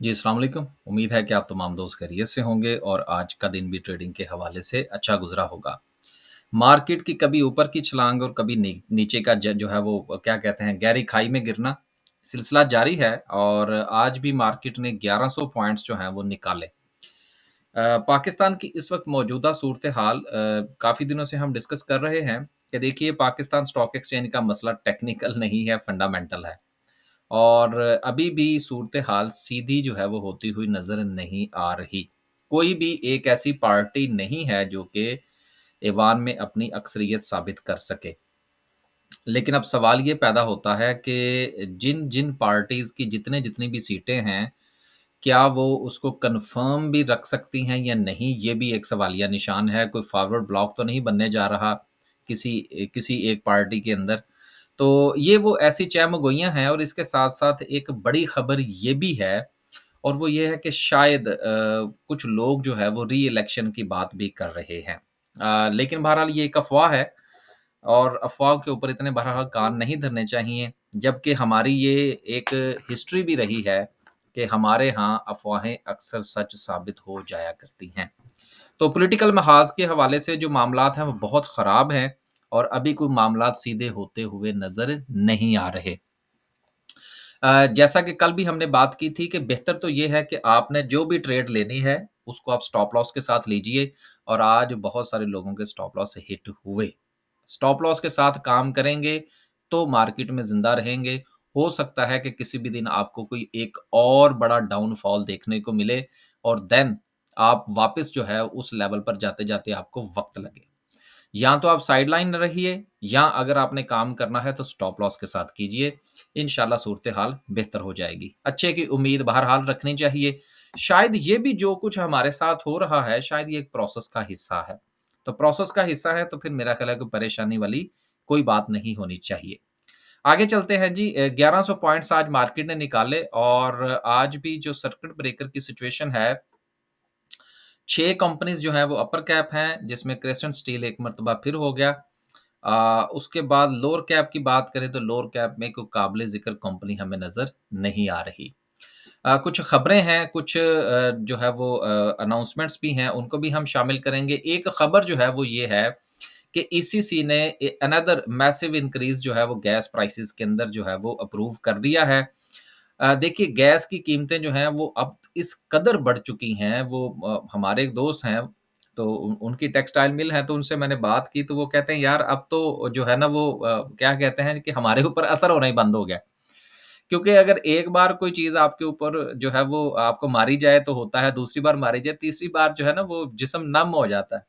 जी, अस्सलाम वालेकुम। उम्मीद है कि आप तमाम दोस्त खैरियत से होंगे और आज का दिन भी ट्रेडिंग के हवाले से अच्छा गुज़रा होगा। मार्केट की कभी ऊपर की छलांग और कभी नीचे का जो है वो क्या कहते हैं गहरी खाई में गिरना, सिलसिला जारी है और आज भी मार्केट ने 1100 पॉइंट्स जो हैं वो निकाले। पाकिस्तान की इस वक़्त मौजूदा सूरत-ए-हाल काफ़ी दिनों से हम डिस्कस कर रहे हैं कि देखिए पाकिस्तान स्टॉक एक्सचेंज का मसला टेक्निकल नहीं है, फंडामेंटल है। और अभी भी सूरत-ए-हाल सीधी जो है वो होती हुई नज़र नहीं आ रही। कोई भी एक ऐसी पार्टी नहीं है जो कि ऐवान में अपनी अक्सरियत साबित कर सके। लेकिन अब सवाल ये पैदा होता है कि जिन-जिन पार्टीज़ की जितनी भी सीटें हैं, क्या वो उसको कन्फ़र्म भी रख सकती हैं या नहीं? ये भी एक सवालिया निशान है। कोई फॉरवर्ड ब्लॉक तो नहीं बनने जा रहा किसी एक पार्टी के अंदर। तो ये वो ऐसी चहमगोइयाँ हैं और इसके साथ-साथ एक बड़ी खबर ये भी है और वो ये है कि शायद कुछ लोग जो है वो री-इलेक्शन की बात भी कर रहे हैं। लेकिन बहरहाल ये एक अफ़वाह है और अफ़वाह के ऊपर इतने बहरहाल कान नहीं धरने चाहिए, जबकि हमारी ये एक हिस्ट्री भी रही है कि हमारे यहाँ अफ़वाहें अक्सर सच साबित हो जाया करती हैं। तो पॉलिटिकल महाज़ के हवाले से जो मामलात हैं वो बहुत ख़राब हैं और अभी कोई मामलात सीधे होते हुए नज़र नहीं आ रहे। जैसा कि कल भी हमने बात की थी कि बेहतर तो ये है कि आपने जो भी ट्रेड लेनी है, उसको आप स्टॉप लॉस के साथ लीजिए और आज बहुत सारे लोगों के स्टॉप लॉस हिट हुए। स्टॉप लॉस के साथ काम करेंगे, तो मार्केट में ज़िंदा रहेंगे। हो सकता है कि किसी भी दिन आपको कोई एक और बड़ा डाउनफॉल देखने को मिले और देन आप वापस जो है उस लेवल पर जाते-जाते आपको वक़्त लगे। या तो आप साइडलाइन में रहिए या अगर आपने काम करना है तो स्टॉप लॉस के साथ कीजिए। इंशाल्लाह सूरत-ए-हाल बेहतर हो जाएगी। अच्छे की उम्मीद बहरहाल रखनी चाहिए। शायद ये भी जो कुछ हमारे साथ हो रहा है, शायद ये एक प्रोसेस का हिस्सा है। तो प्रोसेस का हिस्सा है तो फिर मेरा ख़्याल है कोई परेशानी वाली कोई बात नहीं होनी चाहिए। आगे चलते हैं जी 1100 पॉइंट्स आज मार्केट ने निकाले और आज भी जो सर्किट ब्रेकर की सिचुएशन है 6 कंपनीज़ जो हैं वो अपर कैप हैं, जिसमें क्रेसेंट स्टील एक मर्तबा फिर हो गया। उसके बाद लोअर कैप की बात करें तो लोअर कैप में कोई काबिल-ज़िक्र कंपनी हमें नज़र नहीं आ रही। कुछ खबरें हैं, कुछ जो है वो अनाउंसमेंट्स भी हैं, उनको भी हम शामिल करेंगे। एक खबर जो है वो ये है कि ईसीसी ने अनदर मैसिव इंक्रीज़ जो है वो गैस प्राइसेज़ के अंदर जो है वो अप्रूव कर दिया है। देखिए गैस की कीमतें जो हैं वो अब इस कदर बढ़ चुकी हैं वो हमारे एक दोस्त हैं तो उनकी टेक्सटाइल मिल है तो उनसे मैंने बात की तो वो कहते हैं यार अब तो जो है ना वो क्या कहते हैं कि हमारे ऊपर असर होना ही बंद हो गया। क्योंकि अगर एक बार कोई चीज़ आपके ऊपर जो है वो आपको मारी जाए तो होता है, दूसरी बार मारी जाए, तीसरी बार जो है ना वो जिस्म नम हो जाता है।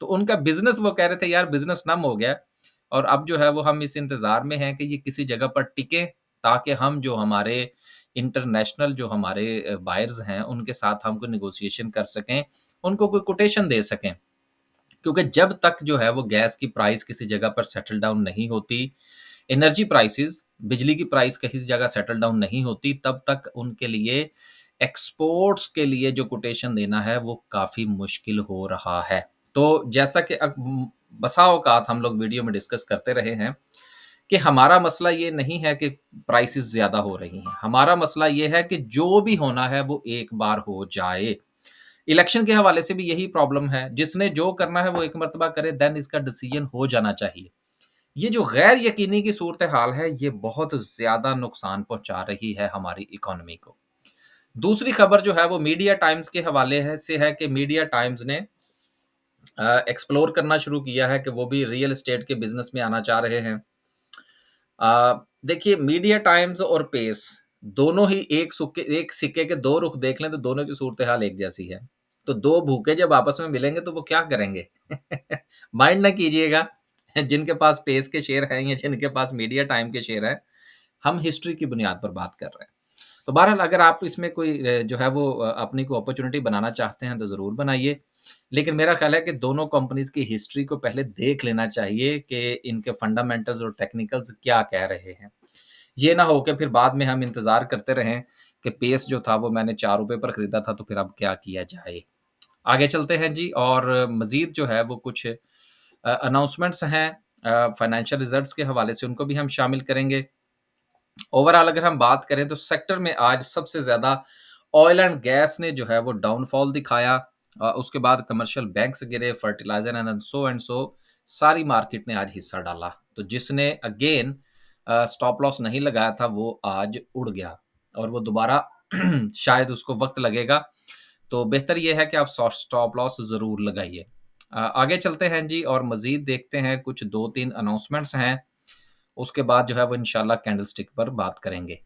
तो उनका बिज़नेस वो कह रहे थे यार बिज़नेस नम हो गया है और अब जो है वो हम इस इंतज़ार में हैं कि ये किसी जगह पर टिके ताकि हम जो हमारे इंटरनेशनल जो हमारे बायर्स हैं उनके साथ हम कोई नेगोशिएशन कर सकें, उनको कोई कोटेशन दे सकें। क्योंकि जब तक जो है वो गैस की प्राइस किसी जगह पर सेटल डाउन नहीं होती, एनर्जी प्राइसेज़ बिजली की प्राइस किसी जगह सेटल डाउन नहीं होती, तब तक उनके लिए एक्सपोर्ट्स के लिए जो कोटेशन देना है, वो काफ़ी मुश्किल हो रहा है। तो जैसा कि बसा औकात हम लोग वीडियो में डिस्कस करते रहे हैं कि हमारा मसला ये नहीं है कि प्राइसेज़ ज़्यादा हो रही हैं। हमारा मसला ये है कि जो भी होना है, वो एक बार हो जाए। इलेक्शन के हवाले से भी यही प्रॉब्लम है। जिसने जो करना है, वो एक मर्तबा करे, देन इसका डिसीजन हो जाना चाहिए। ये जो गैर यकीनी की सूरत-ए-हाल है, ये बहुत ज़्यादा नुकसान पहुँचा रही है हमारी इकोनॉमी को। दूसरी खबर जो है वो मीडिया टाइम्स के हवाले है कि मीडिया टाइम्स ने एक्सप्लोर करना शुरू किया है कि वो भी रियल एस्टेट के बिज़नेस में आना चाह रहे हैं। देखिए मीडिया टाइम्स और पेस दोनों ही एक सिक्के के 2 रुख देख लें तो दोनों की सूरत-ए-हाल एक जैसी है। तो 2 भूखे जब आपस में मिलेंगे तो वो क्या करेंगे? माइंड ना कीजिएगा जिनके पास पेस के शेयर हैं या जिनके पास मीडिया टाइम के शेयर हैं, हम हिस्ट्री की बुनियाद पर बात कर रहे हैं। तो बहरहाल अगर आप इसमें कोई जो है वो अपनी कोई अपॉर्च्युनिटी बनाना चाहते हैं तो ज़रूर बनाइए। लेकिन मेरा ख़्याल है कि दोनों कंपनीज़ की हिस्ट्री को पहले देख लेना चाहिए कि इनके फंडामेंटल्स और टेक्निकल्स क्या कह रहे हैं। ये ना हो के फिर बाद में हम इंतज़ार करते रहें कि पेस जो था वो मैंने ₹4 पर खरीदा था तो फिर अब क्या किया जाए। आगे चलते हैं जी और मज़ीद जो है वो कुछ अनाउंसमेंट्स हैं फाइनेंशियल रिज़ल्ट्स के हवाले से उनको भी हम शामिल करेंगे। ओवरऑल अगर हम बात करें तो सेक्टर में आज सबसे ज़्यादा ऑयल एंड गैस ने जो है वो डाउनफॉल दिखाया। उसके बाद कमर्शियल बैंक्स गिरे, फर्टिलाइज़र एंड सो सारी मार्केट ने आज हिस्सा डाला। तो जिसने अगेन स्टॉप लॉस नहीं लगाया था वो आज उड़ गया और वो दोबारा शायद उसको वक़्त लगेगा। तो बेहतर ये है कि आप स्टॉप लॉस ज़रूर लगाइए। आगे चलते हैं जी और मज़ीद देखते हैं, कुछ 2-3 अनाउंसमेंट्स हैं, उसके बाद जो है वो इंशाल्लाह कैंडलस्टिक पर बात करेंगे।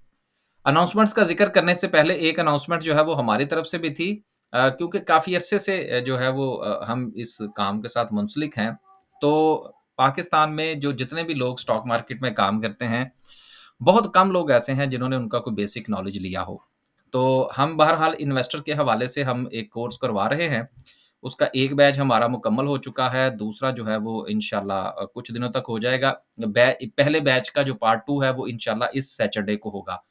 अनाउंसमेंट्स का ज़िक्र करने से पहले एक अनाउंसमेंट जो है वो हमारी तरफ से भी थी, क्योंकि काफ़ी अरसे से जो है वो हम इस काम के साथ मुंसलिक हैं। तो पाकिस्तान में जो जितने भी लोग स्टॉक मार्केट में काम करते हैं, बहुत कम लोग ऐसे हैं जिन्होंने उनका कोई बेसिक नॉलेज लिया हो। तो हम बहरहाल इन्वेस्टर के हवाले से हम एक कोर्स करवा रहे हैं। उसका एक बैच हमारा मुकम्मल हो चुका है, दूसरा जो है वो इंशाल्लाह कुछ दिनों तक हो जाएगा। पहले बैच का जो पार्ट 2 है वो इंशाल्लाह इस सैटरडे को होगा।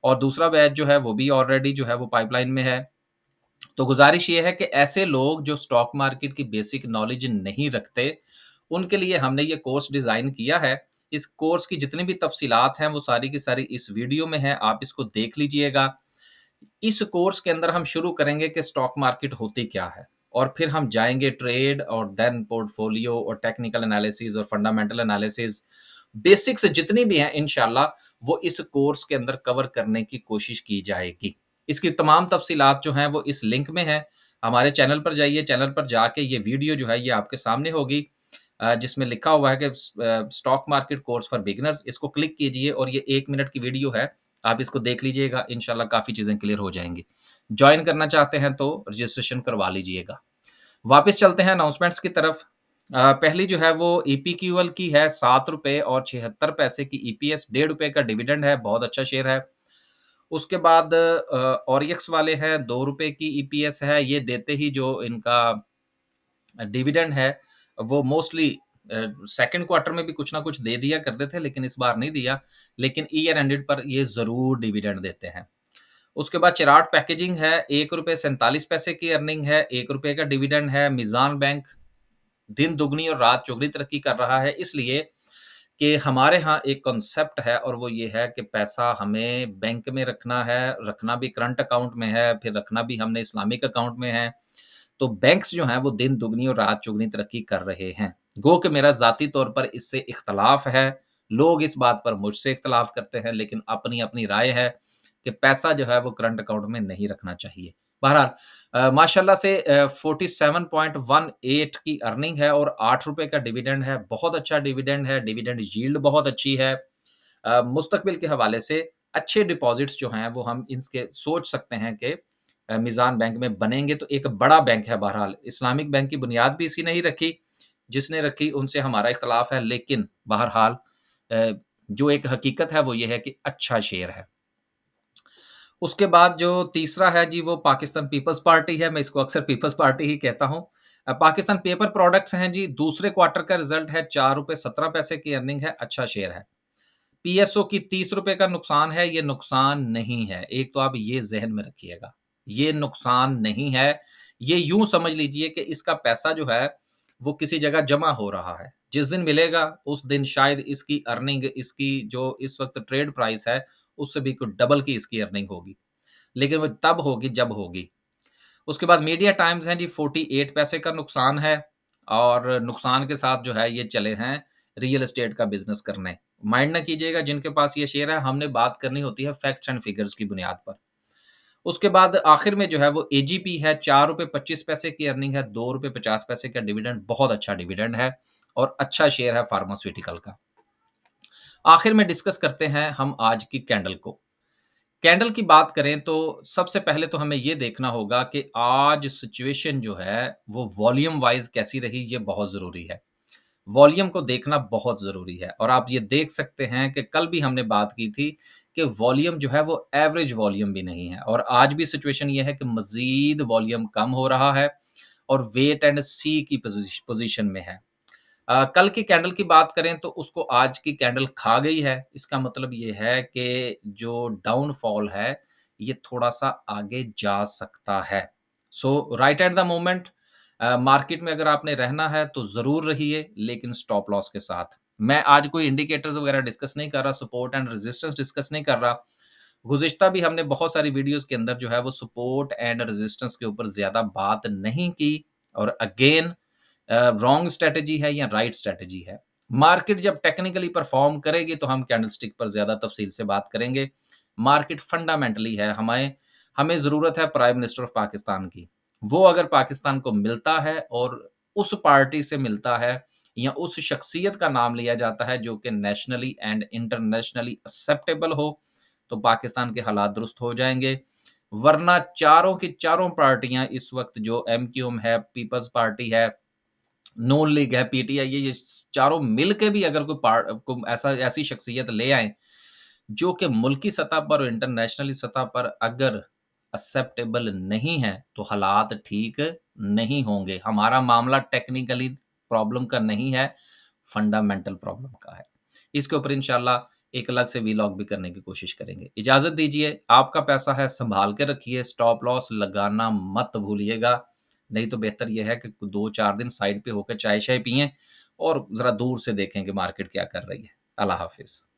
और दूसरा बैच जो है वो भी ऑलरेडी जो है वो पाइपलाइन में है। तो गुज़ारिश ये है कि ऐसे लोग जो स्टॉक मार्केट की बेसिक नॉलेज नहीं रखते, उनके लिए हमने ये कोर्स डिज़ाइन किया है। इस कोर्स की जितनी भी तफ़सीलात हैं वो सारी की सारी इस वीडियो में हैं, आप इसको देख लीजिएगा। इस कोर्स के अंदर हम शुरू करेंगे कि स्टॉक मार्केट होती क्या है और फिर हम जाएँगे ट्रेड और देन पोर्टफोलियो और टेक्निकल एनालिसिस और फंडामेंटल एनालिसिस, बेसिक्स जितनी भी हैं इंशाल्लाह वो इस कोर्स के अंदर कवर करने की कोशिश की जाएगी। इसकी तमाम तफ़सीलात जो हैं वो इस लिंक में हैं। हमारे चैनल पर जाइए, चैनल पर जाके ये वीडियो जो है ये आपके सामने होगी, जिसमें लिखा हुआ है कि stock market course for beginners, इसको क्लिक कीजिए और ये 1 मिनट की वीडियो है। आप इसको देख लीजिएगा, इंशाल्लाह काफ़ी चीज़ें क्लियर हो जाएँगी। जॉइन करना चाहते हैं तो रजिस्ट्रेशन करवा लीजिएगा। वापस चलते हैं अनाउंसमेंट्स की तरफ। पहली जो है वो ईपीक्यूएल की है, ₹7 और 76 पैसे की ईपीएस, ₹1.5 का डिविडेंड है, बहुत अच्छा शेयर है। उसके बाद ऑरियक्स वाले हैं, ₹2 की ईपीएस है, ये देते ही जो इनका डिविडेंड है, वो मोस्टली सेकंड क्वार्टर में भी कुछ ना कुछ दे दिया करते थे, लेकिन इस बार नहीं दिया। लेकिन ईयर एंडेड पर ये ज़रूर डिविडेंड देते हैं। उसके बाद चिराग पैकेजिंग है, ₹1.47 की अर्निंग है, ₹1 का डिविडेंड है। मीज़ान बैंक दिन दुगनी और रात चौगुनी तरक्की कर रहा है, इसलिए कि हमारे यहाँ एक कॉन्सेप्ट है और वो ये है कि पैसा हमें बैंक में रखना है, रखना भी करंट अकाउंट में है, फिर रखना भी हमने इस्लामिक अकाउंट में है। तो बैंक्स जो हैं वो दिन दुगनी और रात चौगुनी तरक्की कर रहे हैं। गो कि मेरा ज़ाती तौर पर इससे इख्तलाफ है, लोग इस बात पर मुझसे इख्तलाफ करते हैं, लेकिन अपनी-अपनी राय है कि पैसा जो है वो करंट अकाउंट में नहीं रखना चाहिए। बहरहाल माशाल्लाह से 47.18 की अर्निंग है और ₹8 का डिविडेंड है, बहुत अच्छा डिविडेंड है, डिविडेंड यील्ड बहुत अच्छी है। मुस्तकबिल के हवाले से अच्छे डिपॉज़िट्स जो हैं वो हम इसके सोच सकते हैं कि मीज़ान बैंक में बनेंगे तो एक बड़ा बैंक है बहरहाल। इस्लामिक बैंक की बुनियाद भी इसी ने ही रखी, जिसने रखी उनसे हमारा इख्तलाफ है, लेकिन बहरहाल अ, जो एक हकीकत है वो ये है कि अच्छा शेयर है। उसके बाद जो तीसरा है जी वो पाकिस्तान पीपल्स पार्टी है, मैं इसको अक्सर पीपल्स पार्टी ही कहता हूँ। पाकिस्तान पेपर प्रोडक्ट्स हैं जी, दूसरे क्वार्टर का रिज़ल्ट है, ₹4.17 की अर्निंग है, अच्छा शेयर है। पीएसओ की ₹30 का नुकसान है, ये नुकसान नहीं है। एक तो आप ये ज़हन में रखिएगा, ये नुकसान नहीं है। ये यूँ समझ लीजिए कि इसका पैसा जो है, वो किसी जगह जमा हो रहा है। जिस दिन मिलेगा, उस दिन शायद इसकी अर्निंग, इसकी जो इस वक़्त ट्रेड प्राइस है, उससे भी कुछ डबल की इसकी अर्निंग होगी। लेकिन वो तब होगी जब होगी। उसके बाद मीडिया टाइम्स हैं जी, 48 पैसे का नुकसान है और नुकसान के साथ जो है ये चले हैं रियल एस्टेट का बिज़नेस करने। माइंड ना कीजिएगा जिनके पास ये शेयर है, हमने बात करनी होती है फैक्ट्स एंड फिगर्स की बुनियाद पर। उसके बाद आखिर में जो है वो एजीपी है, ₹4.25 की अर्निंग है, ₹2.50 का डिविडेंड, बहुत अच्छा डिविडेंड है और अच्छा शेयर है फार्मास्यूटिकल का। आखिर में डिस्कस करते हैं हम आज की कैंडल को। कैंडल की बात करें तो सबसे पहले तो हमें ये देखना होगा कि आज सिचुएशन जो है वो वॉल्यूम वाइज़ कैसी रही, ये बहुत ज़रूरी है। वॉल्यूम को देखना बहुत ज़रूरी है और आप ये देख सकते हैं कि कल भी हमने बात की थी कि वॉल्यूम जो है वो एवरेज वॉल्यूम भी नहीं है और आज भी सिचुएशन ये है कि मज़ीद वॉल्यूम कम हो रहा है और वेट एंड सी की पोज़ीशन में है। कल की कैंडल की बात करें तो उसको आज की कैंडल खा गई है। इसका मतलब ये है कि जो डाउनफॉल है, ये थोड़ा-सा आगे जा सकता है। So right at the moment market में अगर आपने रहना है तो ज़रूर रहिए, लेकिन स्टॉप लॉस के साथ। मैं आज कोई इंडिकेटर्स वगैरह डिस्कस नहीं कर रहा, सपोर्ट एंड रेजिस्टेंस डिस्कस नहीं कर रहा। गुज़िश्ता भी हमने बहुत सारी वीडियोज़ के अंदर जो है वो सपोर्ट एंड रेजिस्टेंस के ऊपर ज़्यादा बात नहीं की और अगेन रॉन्ग स्ट्रैटेजी है या राइट स्ट्रैटेजी है। मार्केट जब टेक्निकली परफ़ॉर्म करेगी तो हम कैंडलस्टिक पर ज़्यादा तफ़सील से बात करेंगे। मार्केट फंडामेंटली है, हमें हमें ज़रूरत है प्राइम मिनिस्टर ऑफ पाकिस्तान की। वो अगर पाकिस्तान को मिलता है और उस पार्टी से मिलता है या उस शख्सियत का नाम लिया जाता है जो कि नेशनली एंड इंटरनेशनली एक्सेप्टेबल हो, तो पाकिस्तान के हालात दुरुस्त हो जाएँगे। वरना चारों की चारों पार्टियाँ इस वक़्त जो एमक्यूएम है, पीपल्स पार्टी है, नून लीग है, पीटीआई है, ये चारों मिल के भी अगर को ऐसा ऐसी शख्सियत ले आएँ, जो कि मुल्की सतह पर और इंटरनेशनली सतह पर अगर एक्सेप्टेबल नहीं है, तो हालात ठीक नहीं होंगे। हमारा मामला टेक्निकली प्रॉब्लम का नहीं है, फंडामेंटल प्रॉब्लम का है। इसके ऊपर इंशाल्लाह एक अलग से वीलॉग भी करने की कोशिश करेंगे। इजाज़त दीजिए, आपका पैसा है सँभाल के रखिए, स्टॉप लॉस लगाना मत भूलिएगा। नहीं तो बेहतर ये है कि 2-4 दिन साइड पे होकर चाय-शाय पिएँ और ज़रा दूर से देखें कि मार्केट क्या कर रही है। अल्लाह हाफ़िज़।